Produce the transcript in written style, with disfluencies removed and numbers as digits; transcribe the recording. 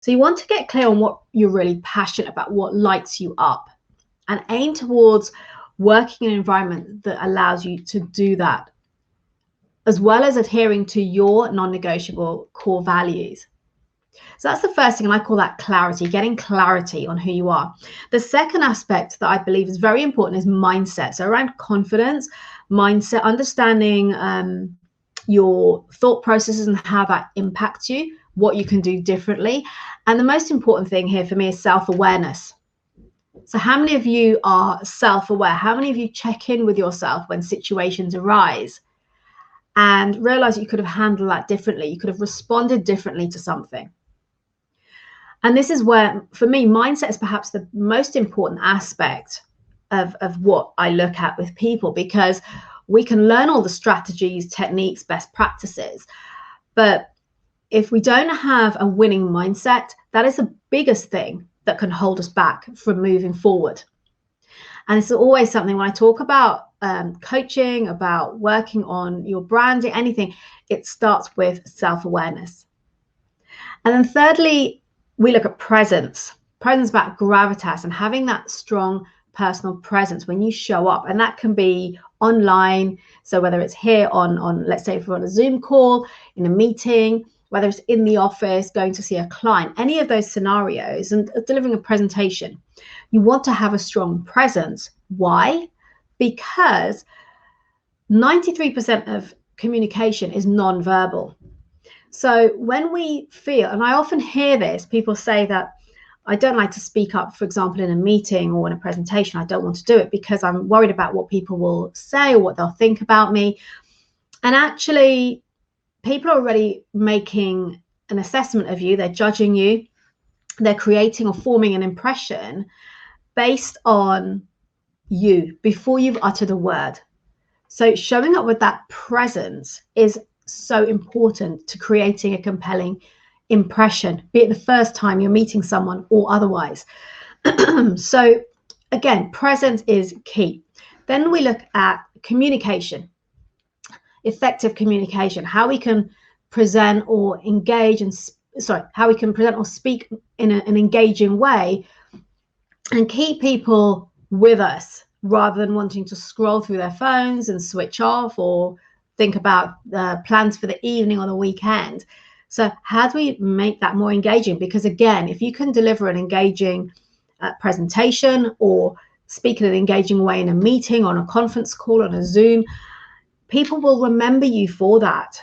So you want to get clear on what you're really passionate about, what lights you up, and aim towards working in an environment that allows you to do that, as well as adhering to your non-negotiable core values. So that's the first thing, and I call that clarity, getting clarity on who you are. The second aspect that I believe is very important is mindset. So around confidence, mindset, understanding your thought processes and how that impacts you, what you can do differently. And the most important thing here for me is self-awareness. So how many of you are self-aware? How many of you check in with yourself when situations arise and realize you could have handled that differently? You could have responded differently to something. And this is where, for me, mindset is perhaps the most important aspect of what I look at with people, because we can learn all the strategies, techniques, best practices. But if we don't have a winning mindset, that is the biggest thing that can hold us back from moving forward. And it's always something when I talk about coaching, about working on your branding, anything, it starts with self-awareness. And then thirdly, we look at presence about gravitas and having that strong personal presence when you show up. And that can be online. So whether it's here on let's say if we're on a Zoom call, in a meeting, whether it's in the office, going to see a client, any of those scenarios, and delivering a presentation, you want to have a strong presence. Why? Because 93% of communication is non-verbal. So when we feel, and I often hear this, people say that I don't like to speak up, for example, in a meeting or in a presentation. I don't want to do it because I'm worried about what people will say or what they'll think about me. And actually, people are already making an assessment of you. They're judging you. They're creating or forming an impression based on you before you've uttered a word. So showing up with that presence is so important to creating a compelling impression, be it the first time you're meeting someone or otherwise. So again, presence is key. Then we look at communication, effective communication, how we can present or engage and how we can present or speak in an engaging way and keep people with us rather than wanting to scroll through their phones and switch off or think about the plans for the evening or the weekend. So how do we make that more engaging? Because again, if you can deliver an engaging presentation or speak in an engaging way in a meeting, on a conference call, on a Zoom, people will remember you for that.